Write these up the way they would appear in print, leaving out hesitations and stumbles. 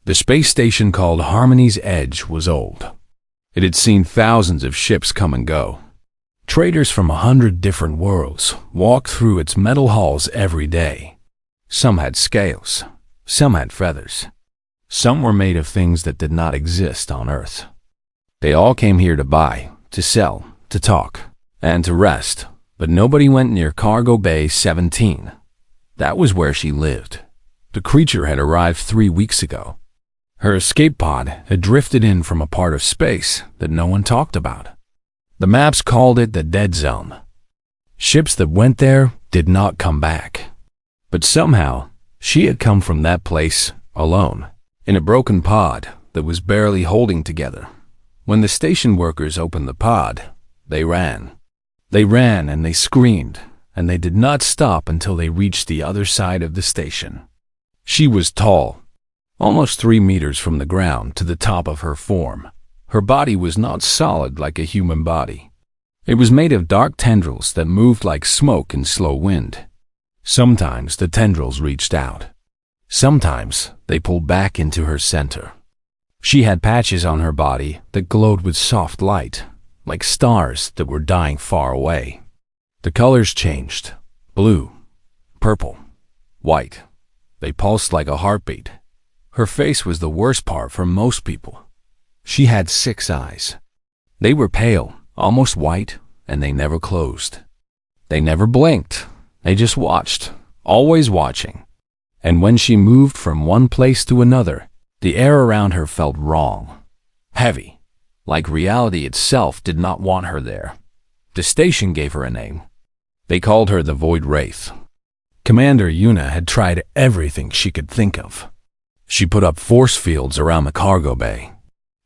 The space station called Harmony's Edge was old. It had seen thousands of ships come and go. Traders from 100 different worlds walked through its metal halls every day. Some had scales, some had feathers. Some were made of things that did not exist on Earth. They all came here to buy, to sell, to talk, and to rest, but nobody went near Cargo Bay 17. That was where she lived. The creature had arrived 3 weeks ago. Her escape pod had drifted in from a part of space that no one talked about. The maps called it the Dead Zone. Ships that went there did not come back. But somehow, she had come from that place alone, in a broken pod that was barely holding together. When the station workers opened the pod, they ran. They ran and they screamed, and they did not stop until they reached the other side of the station. She was tall, almost 3 meters from the ground to the top of her form. Her body was not solid like a human body. It was made of dark tendrils that moved like smoke in slow wind. Sometimes the tendrils reached out. Sometimes they pulled back into her center. She had patches on her body that glowed with soft light, like stars that were dying far away. The colors changed: blue, purple, white. They pulsed like a heartbeat. Her face was the worst part for most people. She had 6 eyes. They were pale, almost white, and they never closed. They never blinked. They just watched, always watching. And when she moved from one place to another, the air around her felt wrong, heavy, like reality itself did not want her there. The station gave her a name. They called her the Void Wraith. Commander Yuna had tried everything she could think of. She put up force fields around the cargo bay.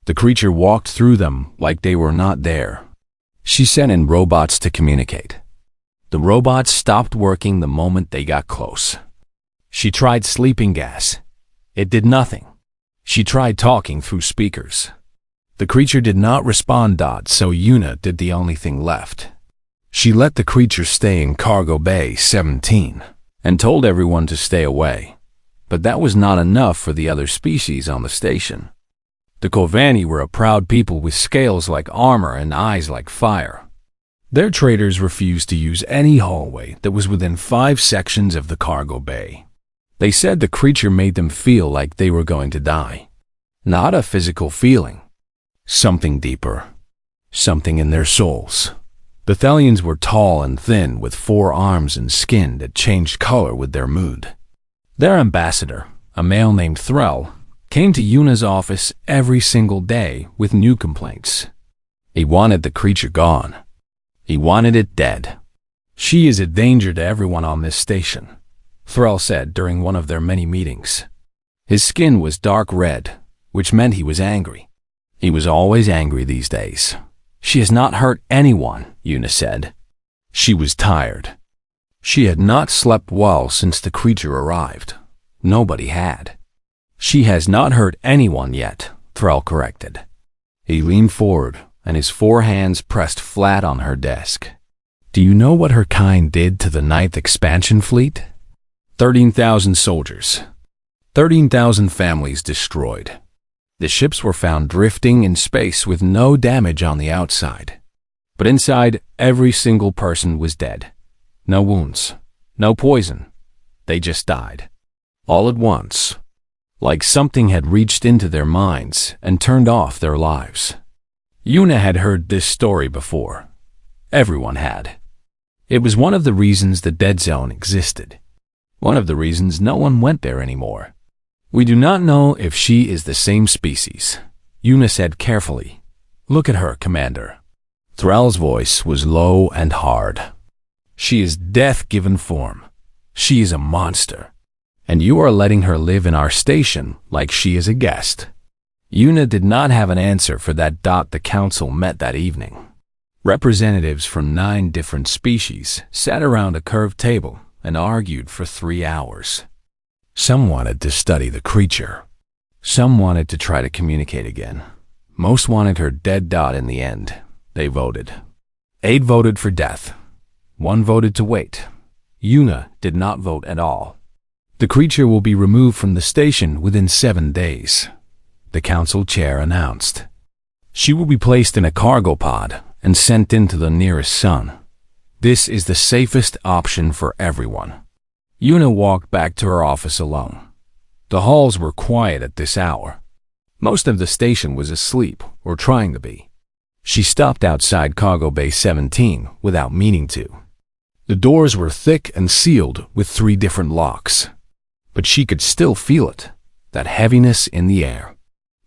The creature walked through them like they were not there. She sent in robots to communicate. The robots stopped working the moment they got close. She tried sleeping gas. It did nothing. She tried talking through speakers. The creature did not respond, so Yuna did the only thing left. She let the creature stay in Cargo Bay 17 and told everyone to stay away. But that was not enough for the other species on the station. The Kovani were a proud people with scales like armor and eyes like fire. Their traders refused to use any hallway that was within 5 sections of the cargo bay. They said the creature made them feel like they were going to die. Not a physical feeling. Something deeper. Something in their souls. The Thelians were tall and thin with 4 arms and skin that changed color with their mood. Their ambassador, a male named Threll, came to Yuna's office every single day with new complaints. He wanted the creature gone. He wanted it dead. She is a danger to everyone on this station, Threll said during one of their many meetings. His skin was dark red, which meant he was angry. He was always angry these days. She has not hurt anyone, Yuna said. She was tired. She had not slept well since the creature arrived. Nobody had. She has not hurt anyone yet, Threll corrected. He leaned forward, and his 4 hands pressed flat on her desk. Do you know what her kind did to the 9th Expansion Fleet? 13,000 soldiers. 13,000 families destroyed. The ships were found drifting in space with no damage on the outside. But inside, every single person was dead. No wounds, no poison. They just died. All at once. Like something had reached into their minds and turned off their lives. Yuna had heard this story before. Everyone had. It was one of the reasons the Dead Zone existed. One of the reasons no one went there anymore. We do not know if she is the same species, Yuna said carefully. Look at her, Commander. Thrall's voice was low and hard. She is death given form. She is a monster. And you are letting her live in our station like she is a guest. Yuna did not have an answer for that. The council met that evening. Representatives from 9 different species sat around a curved table and argued for 3 hours. Some wanted to study the creature. Some wanted to try to communicate again. Most wanted her dead. In the end, they voted. 8 voted for death. 1 voted to wait. Yuna did not vote at all. The creature will be removed from the station within 7 days, the council chair announced. She will be placed in a cargo pod and sent into the nearest sun. This is the safest option for everyone. Una walked back to her office alone. The halls were quiet at this hour. Most of the station was asleep or trying to be. She stopped outside Cargo Bay 17 without meaning to. The doors were thick and sealed with 3 different locks. But she could still feel it, that heaviness in the air,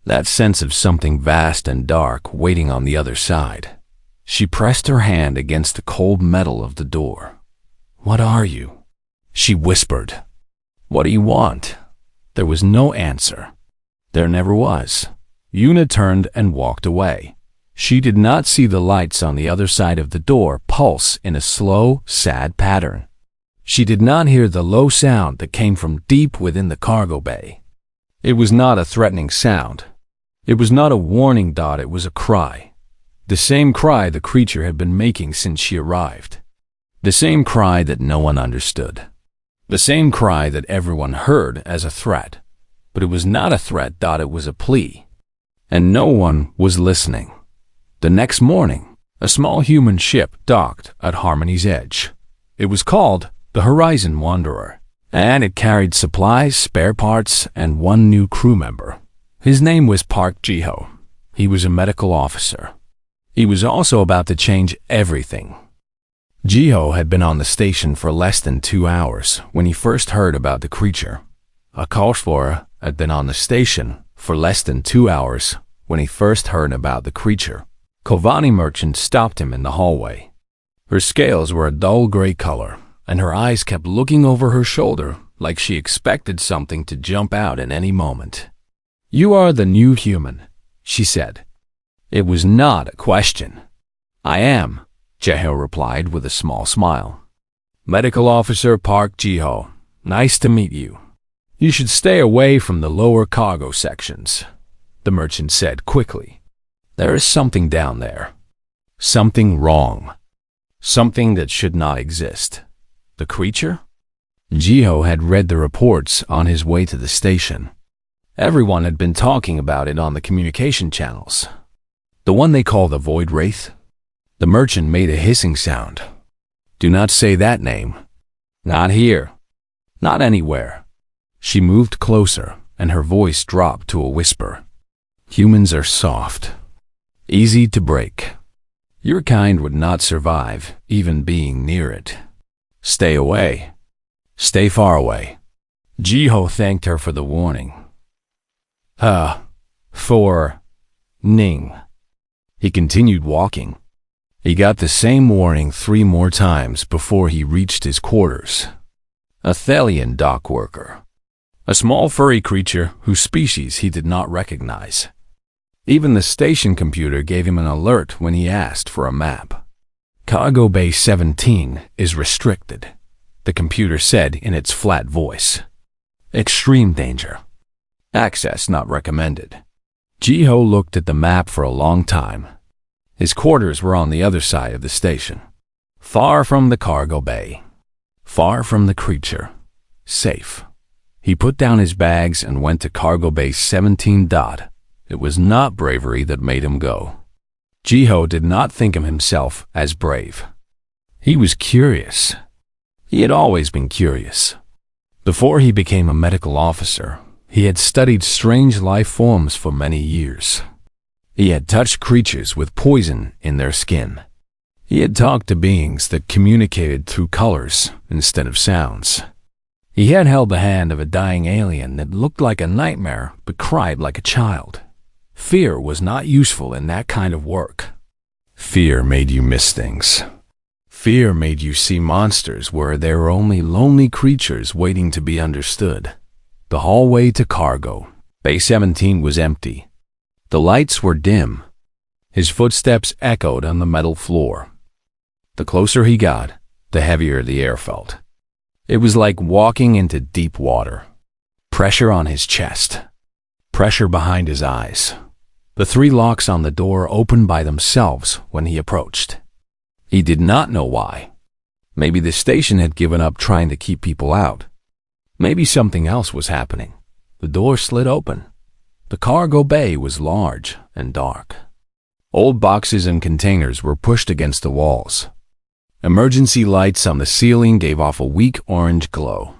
that sense of something vast and dark waiting on the other side. She pressed her hand against the cold metal of the door. "What are you?" she whispered. "What do you want?" There was no answer. There never was. Una turned and walked away. She did not see the lights on the other side of the door pulse in a slow, sad pattern. She did not hear the low sound that came from deep within the cargo bay. It was not a threatening sound. It was not a warning dot, it was a cry. The same cry the creature had been making since she arrived. The same cry that no one understood. The same cry that everyone heard as a threat. But it was not a threat dot, it was a plea. And no one was listening. The next morning, a small human ship docked at Harmony's edge. It was called the Horizon Wanderer, and it carried supplies, spare parts, and 1 new crew member. His name was Park Ji-ho. He was a medical officer. He was also about to change everything. Ji-ho had been on the station for less than 2 hours when he first heard about the creature. Akashvora had been on the station for less than 2 hours when he first heard about the creature. Kovani merchant stopped him in the hallway. Her scales were a dull gray color, and her eyes kept looking over her shoulder like she expected something to jump out at any moment. "You are the new human," she said. It was not a question. "I am," Ji-ho replied with a small smile. "Medical Officer Park Ji-ho, nice to meet you. You should stay away from the lower cargo sections," the merchant said quickly. "There is something down there. Something wrong. Something that should not exist." The creature? Ji-ho had read the reports on his way to the station. Everyone had been talking about it on the communication channels. The one they call the Void Wraith? The merchant made a hissing sound. "Do not say that name. Not here. Not anywhere." She moved closer, and her voice dropped to a whisper. "Humans are soft. Easy to break. Your kind would not survive even being near it. Stay away. Stay far away." Ji-ho thanked her for the warning. For Ning. He continued walking. He got the same warning 3 more times before he reached his quarters. A Thalian dock worker. A small furry creature whose species he did not recognize. Even the station computer gave him an alert when he asked for a map. "Cargo Bay 17 is restricted," the computer said in its flat voice. "Extreme danger. Access not recommended." Ji-ho looked at the map for a long time. His quarters were on the other side of the station. Far from the cargo bay. Far from the creature. Safe. He put down his bags and went to Cargo Bay 17. It was not bravery that made him go. Ji-ho did not think of himself as brave. He was curious. He had always been curious. Before he became a medical officer, he had studied strange life forms for many years. He had touched creatures with poison in their skin. He had talked to beings that communicated through colors instead of sounds. He had held the hand of a dying alien that looked like a nightmare but cried like a child. Fear was not useful in that kind of work. Fear made you miss things. Fear made you see monsters where there were only lonely creatures waiting to be understood. The hallway to Cargo Bay 17 was empty. The lights were dim. His footsteps echoed on the metal floor. The closer he got, the heavier the air felt. It was like walking into deep water. Pressure on his chest. Pressure behind his eyes. The 3 locks on the door opened by themselves when he approached. He did not know why. Maybe the station had given up trying to keep people out. Maybe something else was happening. The door slid open. The cargo bay was large and dark. Old boxes and containers were pushed against the walls. Emergency lights on the ceiling gave off a weak orange glow.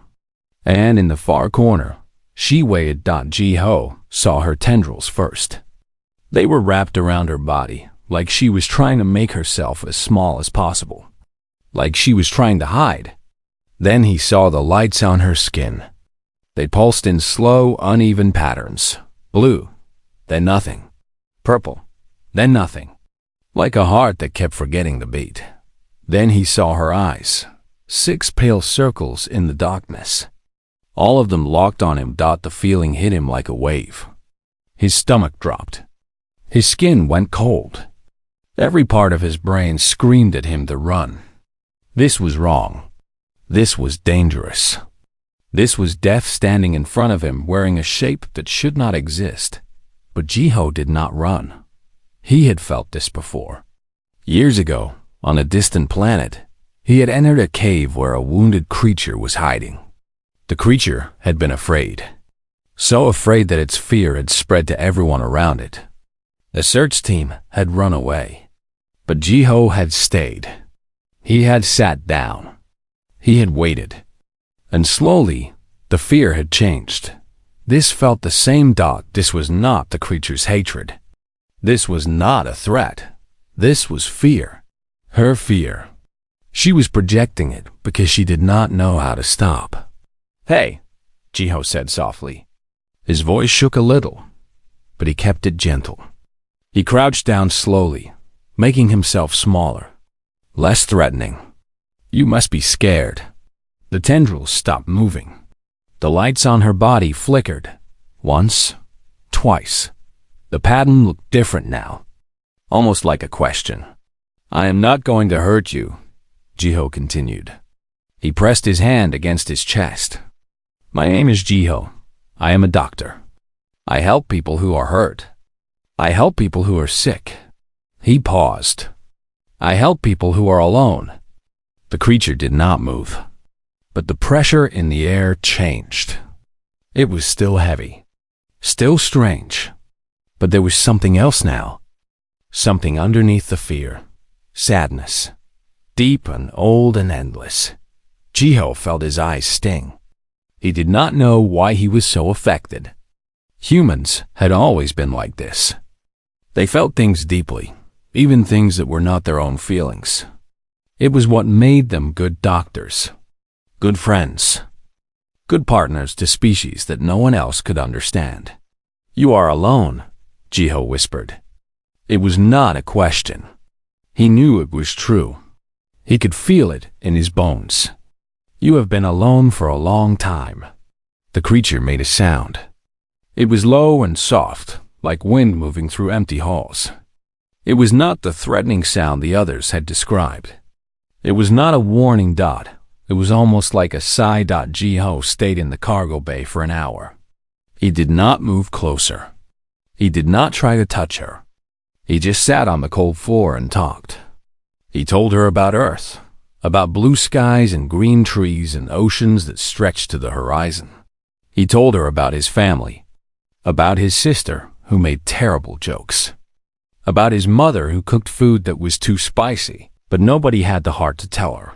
And in the far corner, Jiho saw her tendrils first. They were wrapped around her body, like she was trying to make herself as small as possible. Like she was trying to hide. Then he saw the lights on her skin. They pulsed in slow, uneven patterns. Blue, then nothing. Purple, then nothing. Like a heart that kept forgetting the beat. Then he saw her eyes. 6 pale circles in the darkness. All of them locked on him. The feeling hit him like a wave. His stomach dropped. His skin went cold. Every part of his brain screamed at him to run. This was wrong. This was dangerous. This was death standing in front of him wearing a shape that should not exist. But Jiho did not run. He had felt this before. Years ago, on a distant planet, he had entered a cave where a wounded creature was hiding. The creature had been afraid. So afraid that its fear had spread to everyone around it. The search team had run away. But Jiho had stayed. He had sat down. He had waited. And slowly, the fear had changed. This felt the same. This was not the creature's hatred. This was not a threat. This was fear. Her fear. She was projecting it because she did not know how to stop. "Hey," Jiho said softly. His voice shook a little, but he kept it gentle. He crouched down slowly, making himself smaller, less threatening. "You must be scared." The tendrils stopped moving. The lights on her body flickered. Once, twice. The pattern looked different now, almost like a question. "I am not going to hurt you," Jiho continued. He pressed his hand against his chest. "My name is Jiho. I am a doctor. I help people who are hurt. I help people who are sick." He paused. "I help people who are alone." The creature did not move, but the pressure in the air changed. It was still heavy, still strange, but there was something else now. Something underneath the fear. Sadness. Deep and old and endless. Jiho felt his eyes sting. He did not know why he was so affected. Humans had always been like this. They felt things deeply, even things that were not their own feelings. It was what made them good doctors, good friends, good partners to species that no one else could understand. "You are alone," Jiho whispered. It was not a question. He knew it was true. He could feel it in his bones. "You have been alone for a long time." The creature made a sound. It was low and soft, like wind moving through empty halls. It was not the threatening sound the others had described. It was not a warning. It was almost like a sigh. Jiho stayed in the cargo bay for an hour. He did not move closer. He did not try to touch her. He just sat on the cold floor and talked. He told her about Earth, about blue skies and green trees and oceans that stretched to the horizon. He told her about his family, about his sister who made terrible jokes, about his mother who cooked food that was too spicy, but nobody had the heart to tell her.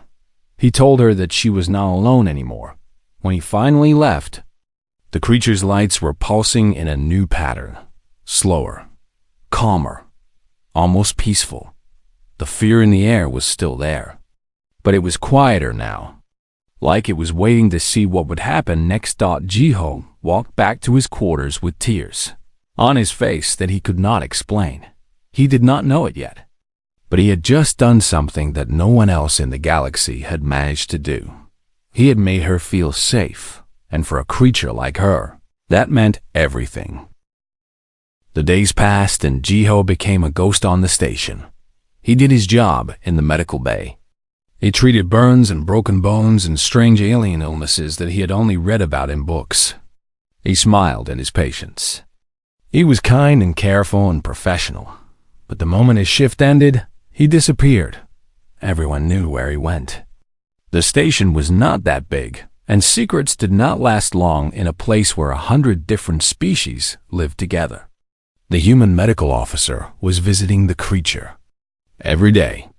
He told her that she was not alone anymore. When he finally left, the creature's lights were pulsing in a new pattern, slower, calmer, almost peaceful. The fear in the air was still there, but it was quieter now, like it was waiting to see what would happen next. Jiho walked back to his quarters with tears on his face that he could not explain. He did not know it yet, but he had just done something that no one else in the galaxy had managed to do. He had made her feel safe, and for a creature like her, that meant everything. The days passed and Jiho became a ghost on the station. He did his job in the medical bay. He treated burns and broken bones and strange alien illnesses that he had only read about in books. He smiled at his patients. He was kind and careful and professional, but the moment his shift ended, he disappeared. Everyone knew where he went. The station was not that big, And secrets did not last long in a place where 100 different species lived together. The human medical officer was visiting the creature every day,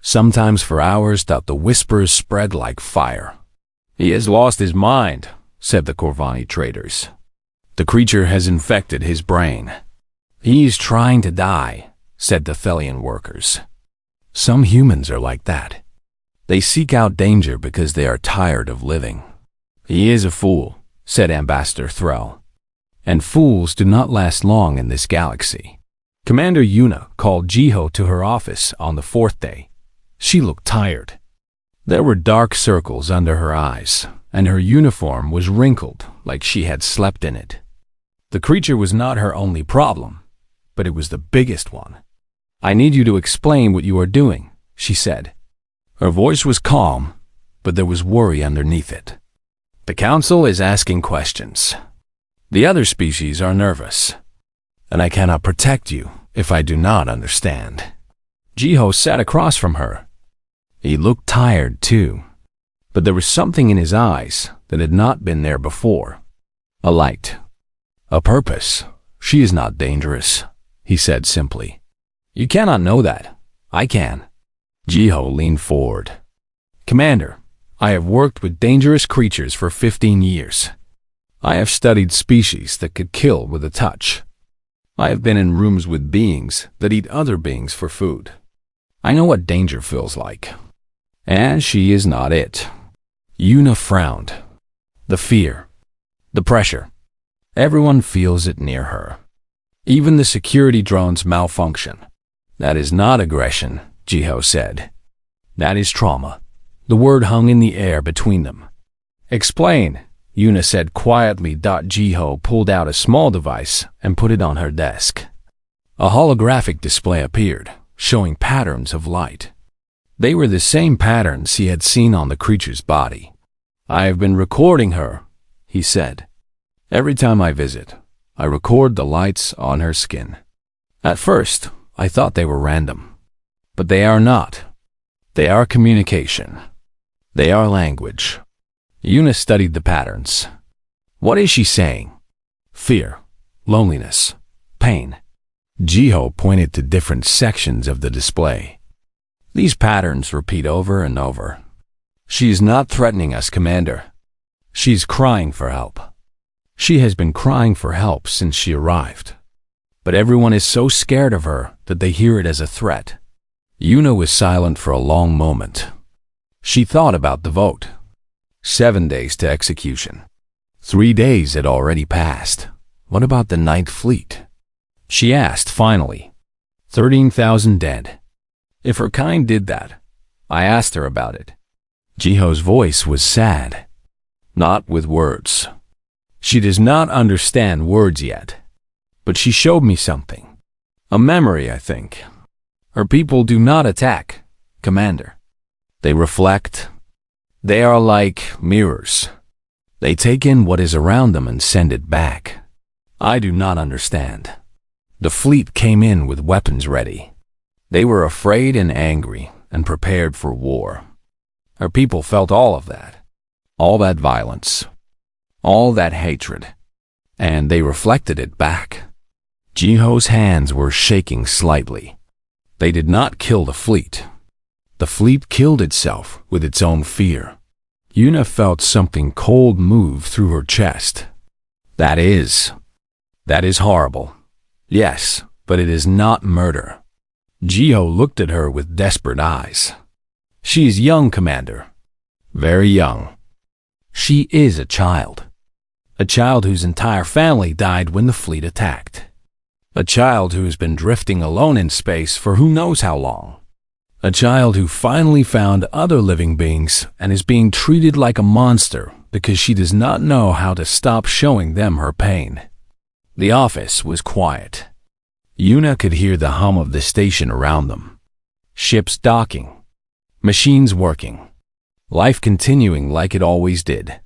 sometimes for hours, that the whispers spread like fire. "He has lost his mind," said the Corvani traders. "The creature has infected his brain." "He is trying to die," said the Thelian workers. Some humans are like that. They seek out danger because they are tired of living. "He is a fool," said Ambassador Threll. And fools do not last long in this galaxy. Commander Yuna called Jiho to her office on the 4th day. She looked tired. There were dark circles under her eyes, and her uniform was wrinkled like she had slept in it. The creature was not her only problem, but it was the biggest one. "I need you to explain what you are doing," she said. Her voice was calm, but there was worry underneath it. "The Council is asking questions. The other species are nervous, and I cannot protect you if I do not understand." Jiho sat across from her. He looked tired too, but there was something in his eyes that had not been there before. A light. A purpose. "She is not dangerous," he said simply. "You cannot know that. I can." Jiho leaned forward. "Commander, I have worked with dangerous creatures for 15 years. I have studied species that could kill with a touch. I have been in rooms with beings that eat other beings for food. I know what danger feels like. And she is not it." Yuna frowned. The fear. The pressure. Everyone feels it near her. Even the security drones malfunction. "That is not aggression," Jiho said. "That is trauma." The word hung in the air between them. "Explain," Yuna said quietly. Jiho pulled out a small device and put it on her desk. A holographic display appeared, showing patterns of light. They were the same patterns he had seen on the creature's body. "I have been recording her," he said. "Every time I visit, I record the lights on her skin. At first, I thought they were random. But they are not. They are communication. They are language." Yuna studied the patterns. "What is she saying?" "Fear, loneliness, pain." Jiho pointed to different sections of the display. "These patterns repeat over and over. She is not threatening us, Commander. She is crying for help. She has been crying for help since she arrived. But everyone is so scared of her that they hear it as a threat." Yuna was silent for a long moment. She thought about the vote. 7 days to execution. 3 days had already passed. What about the Ninth Fleet? She asked finally. 13,000 dead. If her kind did that, I asked her about it. Jiho's voice was sad. Not with words. She does not understand words yet. But she showed me something. A memory, I think. Her people do not attack, Commander. They reflect. They are like mirrors. They take in what is around them and send it back. I do not understand. The fleet came in with weapons ready. They were afraid and angry and prepared for war. Her people felt all of that. All that violence. All that hatred. And they reflected it back. Jiho's hands were shaking slightly. They did not kill the fleet. The fleet killed itself with its own fear. Yuna felt something cold move through her chest. That is horrible. Yes, but it is not murder. Jiho looked at her with desperate eyes. She is young, Commander. Very young. She is a child. A child whose entire family died when the fleet attacked. A child who has been drifting alone in space for who knows how long. A child who finally found other living beings and is being treated like a monster because she does not know how to stop showing them her pain. The office was quiet. Yuna could hear the hum of the station around them. Ships docking. Machines working. Life continuing like it always did.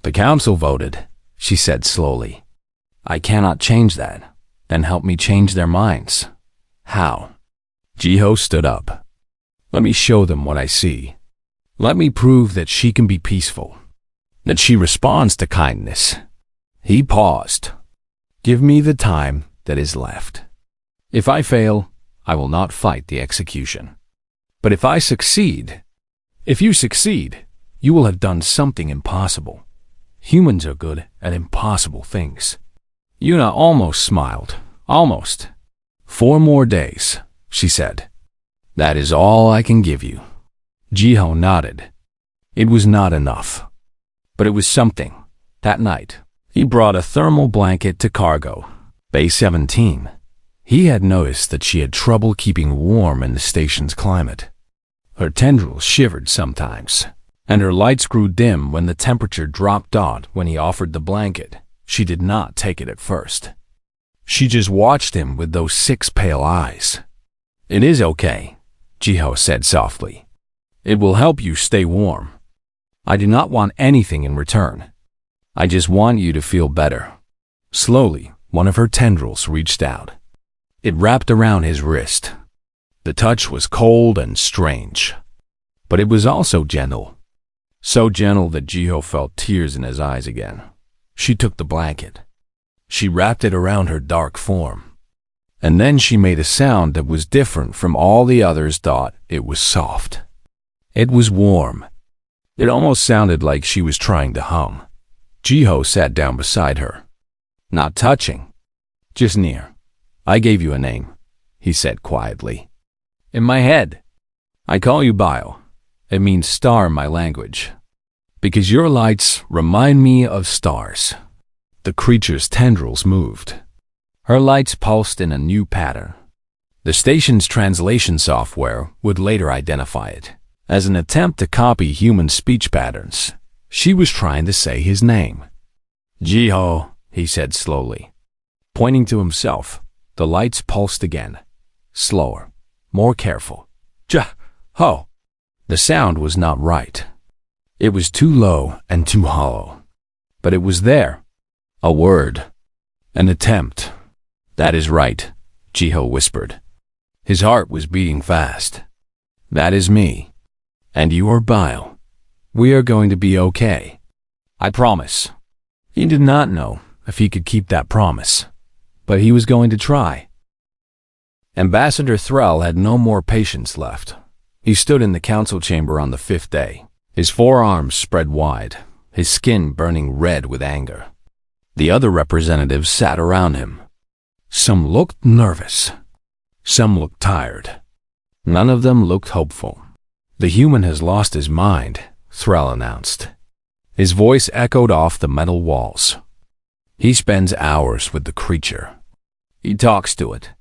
The council voted, she said slowly. I cannot change that. Then help me change their minds. How? Jiho stood up. Let me show them what I see. Let me prove that she can be peaceful. that she responds to kindness. He paused. Give me the time that is left. If I fail, I will not fight the execution. But if you succeed, you will have done something impossible. Humans are good at impossible things. Yuna almost smiled. Almost. 4 more days, she said. That is all I can give you. Jiho nodded. It was not enough. But it was something. That night, he brought a thermal blanket to cargo. Bay 17. He had noticed that she had trouble keeping warm in the station's climate. Her tendrils shivered sometimes, and her lights grew dim when the temperature dropped odd. When he offered the blanket, she did not take it at first. She just watched him with those 6 pale eyes. It is okay, Jiho said softly. It will help you stay warm. I do not want anything in return. I just want you to feel better. Slowly, one of her tendrils reached out. It wrapped around his wrist. The touch was cold and strange, but it was also gentle. So gentle that Jiho felt tears in his eyes again. She took the blanket. She wrapped it around her dark form. And then she made a sound that was different from all the others. Thought it was soft. It was warm. It almost sounded like she was trying to hum. Jiho sat down beside her. Not touching, just near. I gave you a name, he said quietly. In my head, I call you Bio. It means star in my language. Because your lights remind me of stars. The creature's tendrils moved. Her lights pulsed in a new pattern. The station's translation software would later identify it as an attempt to copy human speech patterns. She was trying to say his name. Jiho, he said slowly. Pointing to himself, the lights pulsed again. Slower, more careful. Ho! The sound was not right. It was too low and too hollow. But it was there. A word. An attempt. That is right, Jiho whispered. His heart was beating fast. That is me. And you are Bio. We are going to be okay. I promise. He did not know if he could keep that promise, but he was going to try. Ambassador Thrall had no more patience left. He stood in the council chamber on the 5th day, his forearms spread wide, his skin burning red with anger. The other representatives sat around him. Some looked nervous. Some looked tired. None of them looked hopeful. The human has lost his mind, Thrall announced. His voice echoed off the metal walls. He spends hours with the creature. He talks to it.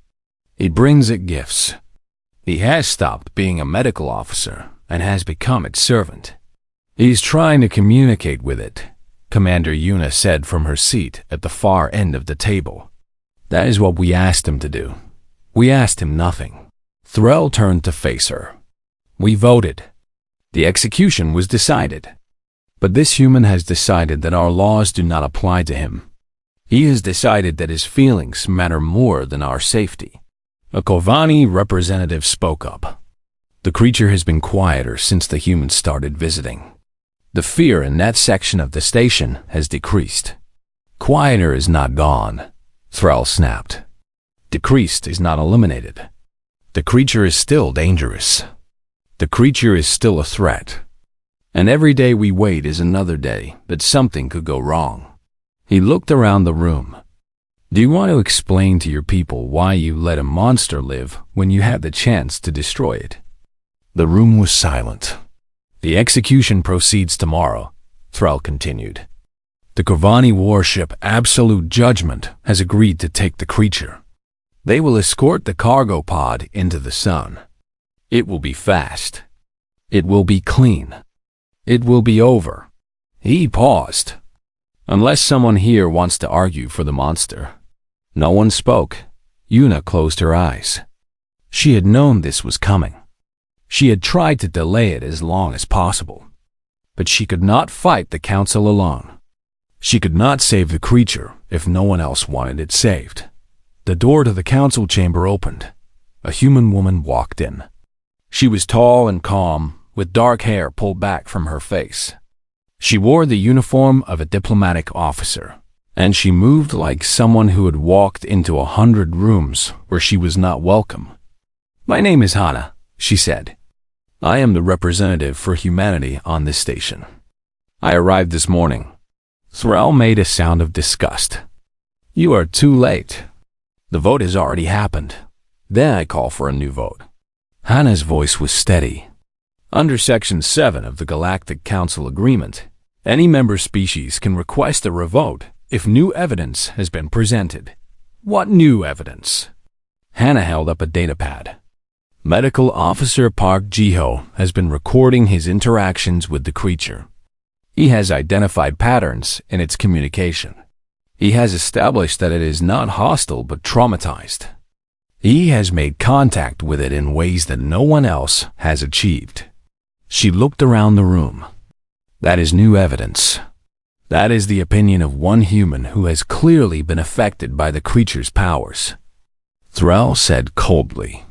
He brings it gifts. He has stopped being a medical officer and has become its servant. He's trying to communicate with it, Commander Yuna said from her seat at the far end of the table. That is what we asked him to do. We asked him nothing. Thrall turned to face her. We voted. The execution was decided. But this human has decided that our laws do not apply to him. He has decided that his feelings matter more than our safety. A Kovani representative spoke up. The creature has been quieter since the humans started visiting. The fear in that section of the station has decreased. Quieter is not gone, Thrall snapped. Decreased is not eliminated. The creature is still dangerous. The creature is still a threat. And every day we wait is another day that something could go wrong. He looked around the room. Do you want to explain to your people why you let a monster live when you had the chance to destroy it? The room was silent. The execution proceeds tomorrow, Thrall continued. The Kovani warship Absolute Judgment has agreed to take the creature. They will escort the cargo pod into the sun. It will be fast. It will be clean. It will be over. He paused. Unless someone here wants to argue for the monster. No one spoke. Yuna closed her eyes. She had known this was coming. She had tried to delay it as long as possible. But she could not fight the council alone. She could not save the creature if no one else wanted it saved. The door to the council chamber opened. A human woman walked in. She was tall and calm, with dark hair pulled back from her face. She wore the uniform of a diplomatic officer, and she moved like someone who had walked into 100 rooms where she was not welcome. "My name is Hana," she said. "I am the representative for humanity on this station. I arrived this morning." Thrall made a sound of disgust. "You are too late. The vote has already happened. Then I call for a new vote." Hana's voice was steady. "Under Section 7 of the Galactic Council Agreement, any member species can request a revote if new evidence has been presented." "What new evidence?" Hana held up a datapad. "Medical Officer Park Jiho has been recording his interactions with the creature. He has identified patterns in its communication. He has established that it is not hostile but traumatized. He has made contact with it in ways that no one else has achieved." She looked around the room. "That is new evidence. That is the opinion of one human who has clearly been affected by the creature's powers." Thrall said coldly,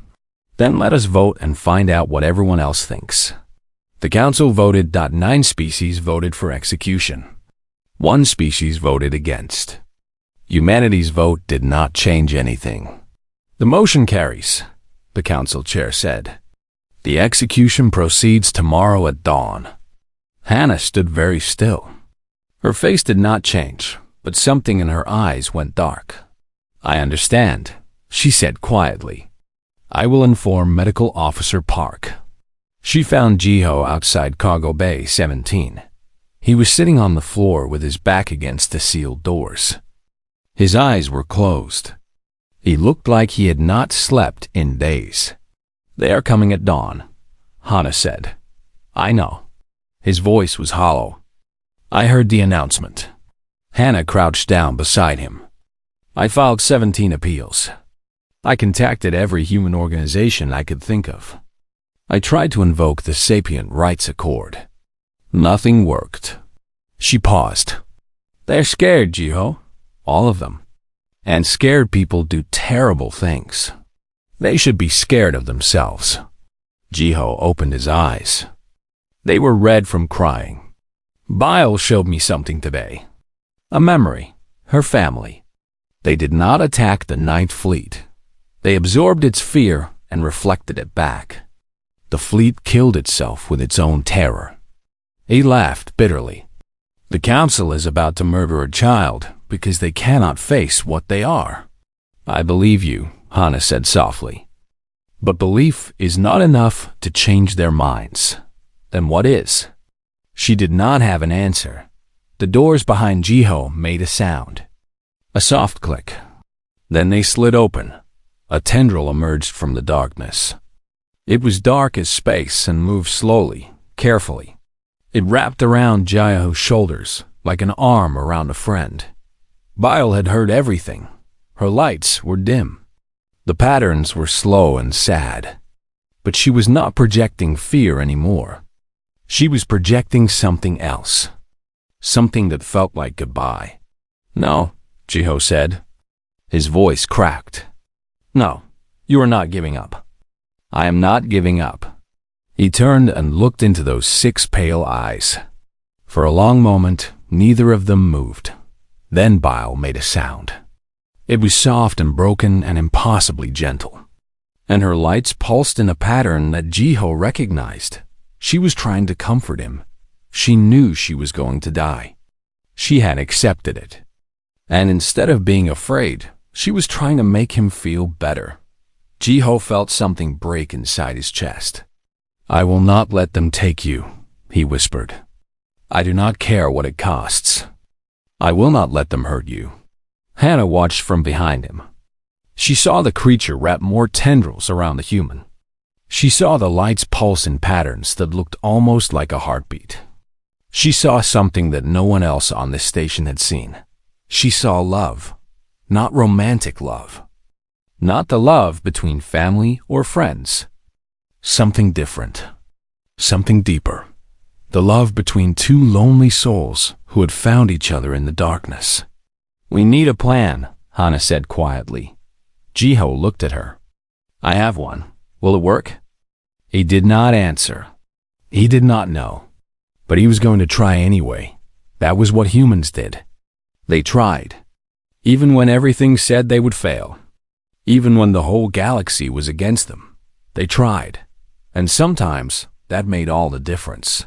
"Then let us vote and find out what everyone else thinks." The council voted. 9 species voted for execution. 1 species voted against. Humanity's vote did not change anything. "The motion carries," the council chair said. "The execution proceeds tomorrow at dawn." Hana stood very still. Her face did not change, but something in her eyes went dark. "I understand," she said quietly. "I will inform Medical Officer Park." She found Jiho outside Cargo Bay 17. He was sitting on the floor with his back against the sealed doors. His eyes were closed. He looked like he had not slept in days. "They are coming at dawn," Hana said. "I know." His voice was hollow. "I heard the announcement." Hana crouched down beside him. "I filed 17 appeals. I contacted every human organization I could think of. I tried to invoke the Sapient Rights Accord. Nothing worked." She paused. "They're scared, Jiho. All of them. And scared people do terrible things. They should be scared of themselves." Jiho opened his eyes. They were red from crying. "Bile showed me something today. A memory. Her family. They did not attack the Ninth Fleet. They absorbed its fear and reflected it back. The fleet killed itself with its own terror." He laughed bitterly. "The council is about to murder a child because they cannot face what they are." "I believe you," Hana said softly. "But belief is not enough to change their minds. Then what is?" She did not have an answer. The doors behind Jiho made a sound. A soft click. Then they slid open. A tendril emerged from the darkness. It was dark as space and moved slowly, carefully. It wrapped around Jiho's shoulders like an arm around a friend. Bile had heard everything. Her lights were dim. The patterns were slow and sad. But she was not projecting fear anymore. She was projecting something else. Something that felt like goodbye. "No," Jiho said. His voice cracked. "No, you are not giving up." "I am not giving up." He turned and looked into those 6 pale eyes. For a long moment, neither of them moved. Then Bile made a sound. It was soft and broken and impossibly gentle. And her lights pulsed in a pattern that Jiho recognized. She was trying to comfort him. She knew she was going to die. She had accepted it. And instead of being afraid, she was trying to make him feel better. Jiho felt something break inside his chest. "I will not let them take you," he whispered. "I do not care what it costs. I will not let them hurt you." Hana watched from behind him. She saw the creature wrap more tendrils around the human. She saw the lights pulse in patterns that looked almost like a heartbeat. She saw something that no one else on this station had seen. She saw love, not romantic love. Not the love between family or friends. Something different. Something deeper. The love between 2 lonely souls who had found each other in the darkness. "We need a plan," Hana said quietly. Jiho looked at her. "I have one. Will it work?" He did not answer. He did not know. But he was going to try anyway. That was what humans did. They tried. Even when everything said they would fail. Even when the whole galaxy was against them. They tried. And sometimes that made all the difference.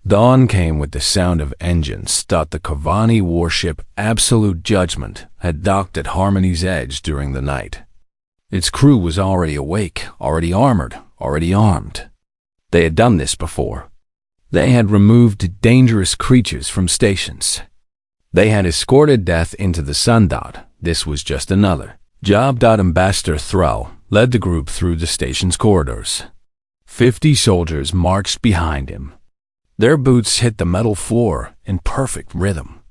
Dawn came with the sound of engines. The Kavani warship Absolute Judgment had docked at Harmony's Edge during the night. Its crew was already awake, already armored, already armed. They had done this before. They had removed dangerous creatures from stations. They had escorted death into the sun. This was just another job. Ambassador Thrall led the group through the station's corridors. 50 soldiers marched behind him. Their boots hit the metal floor in perfect rhythm.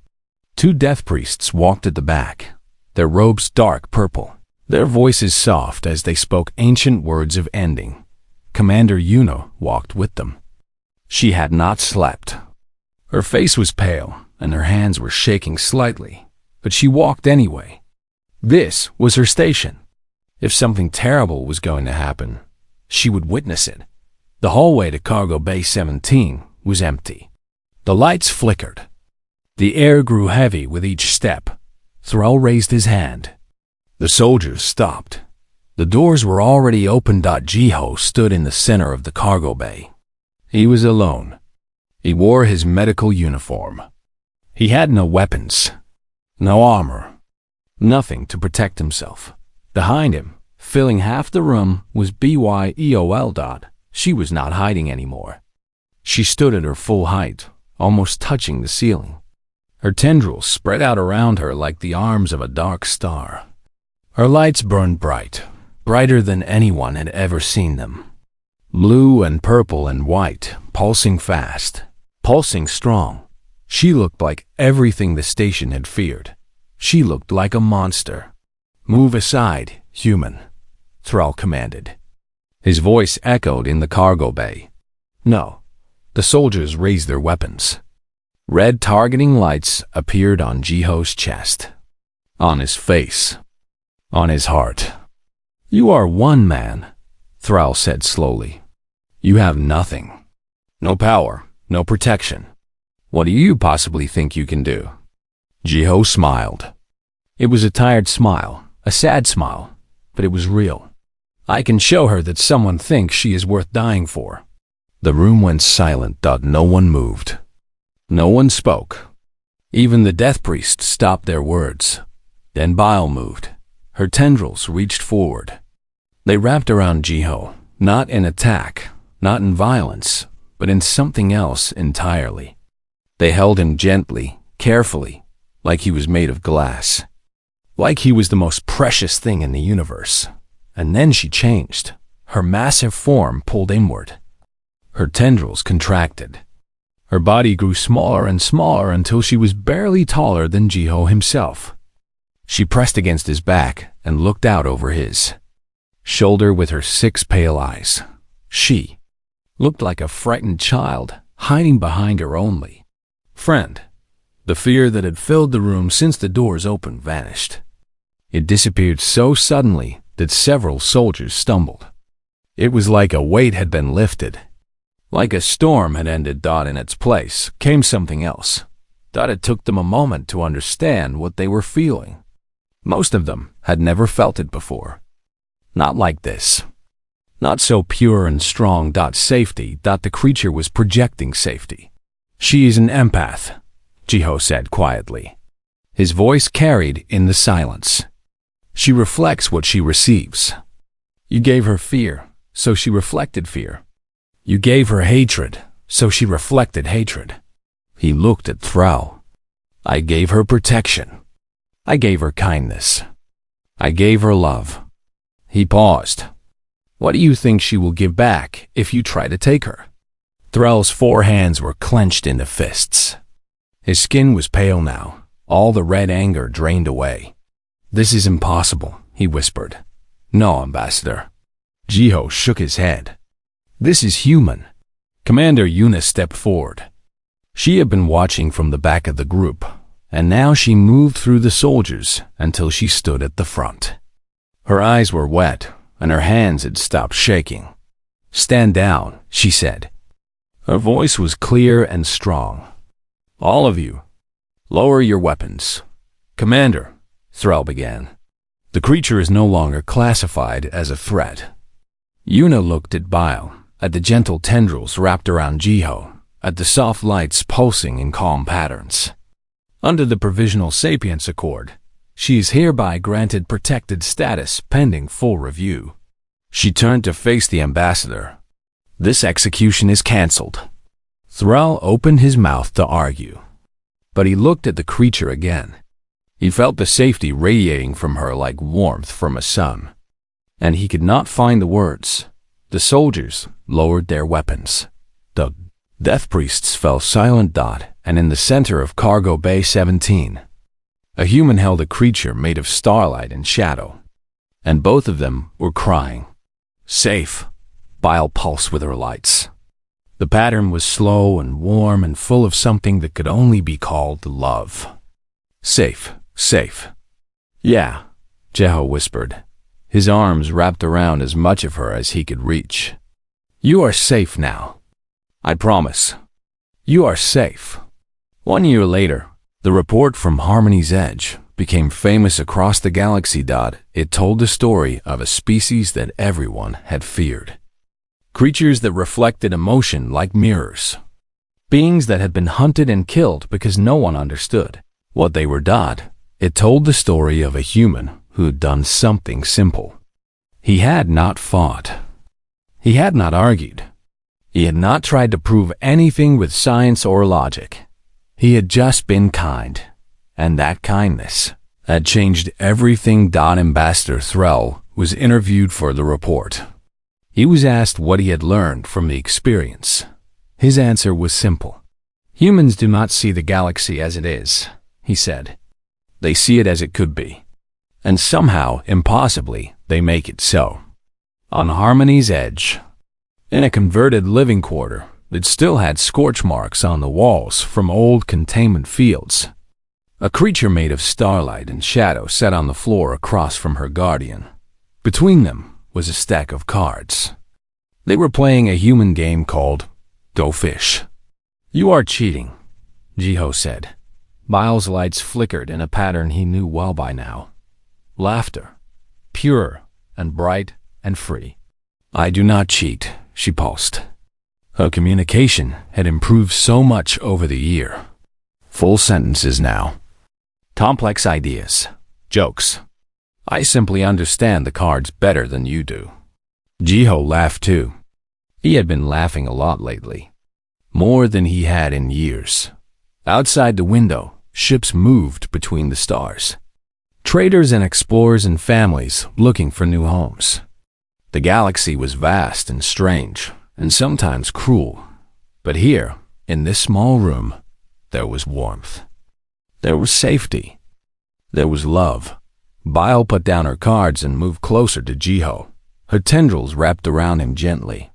2 death priests walked at the back, their robes dark purple, their voices soft as they spoke ancient words of ending. Commander Yuna walked with them. She had not slept. Her face was pale, and her hands were shaking slightly, but she walked anyway. This was her station. If something terrible was going to happen, she would witness it. The hallway to Cargo Bay 17 was empty. The lights flickered. The air grew heavy with each step. Thrall raised his hand. The soldiers stopped. The doors were already open. Jiho stood in the center of the cargo bay. He was alone. He wore his medical uniform. He had no weapons, no armor, nothing to protect himself. Behind him, filling half the room, was Byol. She was not hiding anymore. She stood at her full height, almost touching the ceiling. Her tendrils spread out around her like the arms of a dark star. Her lights burned bright, brighter than anyone had ever seen them. Blue and purple and white, pulsing fast, pulsing strong. She looked like everything the station had feared. She looked like a monster. "Move aside, human," Thrall commanded. His voice echoed in the cargo bay. No. The soldiers raised their weapons. Red targeting lights appeared on Jiho's chest, on his face, on his heart. "You are one man," Thrall said slowly. "You have nothing. No power, no protection. What do you possibly think you can do?" Jiho smiled. It was a tired smile, a sad smile, but it was real. "I can show her that someone thinks she is worth dying for." The room went silent. No one moved. No one spoke. Even the death priests stopped their words. Then Bile moved. Her tendrils reached forward. They wrapped around Jiho, not in attack, not in violence, but in something else entirely. They held him gently, carefully, like he was made of glass. Like he was the most precious thing in the universe. And then she changed. Her massive form pulled inward. Her tendrils contracted. Her body grew smaller and smaller until she was barely taller than Jiho himself. She pressed against his back and looked out over his shoulder with her 6 pale eyes. She looked like a frightened child, hiding behind her only friend. The fear that had filled the room since the doors opened vanished. It disappeared so suddenly that several soldiers stumbled. It was like a weight had been lifted. Like a storm had ended. In its place came something else. It took them a moment to understand what they were feeling. Most of them had never felt it before. Not like this. Not so pure and strong. Safety. The creature was projecting safety. "She is an empath," Jiho said quietly. His voice carried in the silence. "She reflects what she receives. You gave her fear, so she reflected fear. You gave her hatred, so she reflected hatred." He looked at Thrall. "I gave her protection. I gave her kindness. I gave her love." He paused. "What do you think she will give back if you try to take her?" Thrall's 4 hands were clenched into fists. His skin was pale now, all the red anger drained away. "This is impossible," he whispered. "No, Ambassador." Jiho shook his head. "This is human." Commander Yuna stepped forward. She had been watching from the back of the group, and now she moved through the soldiers until she stood at the front. Her eyes were wet, and her hands had stopped shaking. "Stand down," she said. Her voice was clear and strong. "All of you, lower your weapons." "Commander," Thrall began, "the creature is no longer classified as a threat." Yuna looked at Bile, at the gentle tendrils wrapped around Jiho, at the soft lights pulsing in calm patterns. "Under the Provisional Sapience Accord, she is hereby granted protected status pending full review." She turned to face the ambassador. "This execution is cancelled." Thrall opened his mouth to argue, but he looked at the creature again. He felt the safety radiating from her like warmth from a sun, and he could not find the words. The soldiers lowered their weapons. The death priests fell silent. And in the center of Cargo Bay 17, a human held a creature made of starlight and shadow, and both of them were crying. "Safe," Bile pulsed with her lights. The pattern was slow and warm and full of something that could only be called love. "Safe, safe." "Yeah," Jiho whispered, his arms wrapped around as much of her as he could reach. "You are safe now. I promise. You are safe." 1 year later, the report from Harmony's Edge became famous across the galaxy. It told the story of a species that everyone had feared. Creatures that reflected emotion like mirrors. Beings that had been hunted and killed because no one understood what they were. It told the story of a human who had done something simple. He had not fought. He had not argued. He had not tried to prove anything with science or logic. He had just been kind, and that kindness had changed everything. Ambassador Thrall was interviewed for the report. He was asked what he had learned from the experience. His answer was simple. "Humans do not see the galaxy as it is," he said. "They see it as it could be. And somehow, impossibly, they make it so." On Harmony's Edge, in a converted living quarter that still had scorch marks on the walls from old containment fields, a creature made of starlight and shadow sat on the floor across from her guardian. Between them was a stack of cards. They were playing a human game called Go Fish. "You are cheating," Jiho said. Bile's lights flickered in a pattern he knew well by now. Laughter, pure and bright and free. "I do not cheat," she pulsed. Her communication had improved so much over the year. Full sentences now. Complex ideas. Jokes. "I simply understand the cards better than you do." Jiho laughed too. He had been laughing a lot lately. More than he had in years. Outside the window, ships moved between the stars. Traders and explorers and families looking for new homes. The galaxy was vast and strange, and sometimes cruel. But here, in this small room, there was warmth. There was safety. There was love. Bile put down her cards and moved closer to Jiho, her tendrils wrapped around him gently.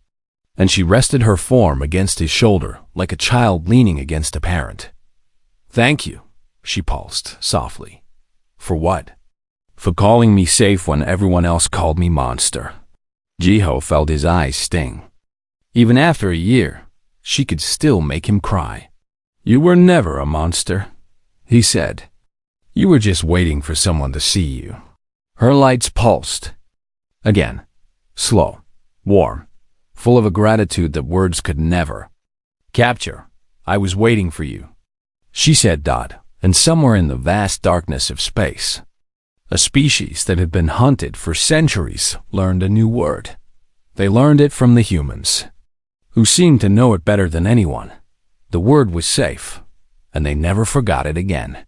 And she rested her form against his shoulder like a child leaning against a parent. "Thank you," she pulsed softly. "For what?" "For calling me safe when everyone else called me monster." Jiho felt his eyes sting. Even after a year, she could still make him cry. "You were never a monster," he said. "You were just waiting for someone to see you." Her lights pulsed. Again, slow, warm, full of a gratitude that words could never capture. "I was waiting for you," she said. And somewhere in the vast darkness of space, a species that had been hunted for centuries learned a new word. They learned it from the humans, who seemed to know it better than anyone. The word was safe, and they never forgot it again.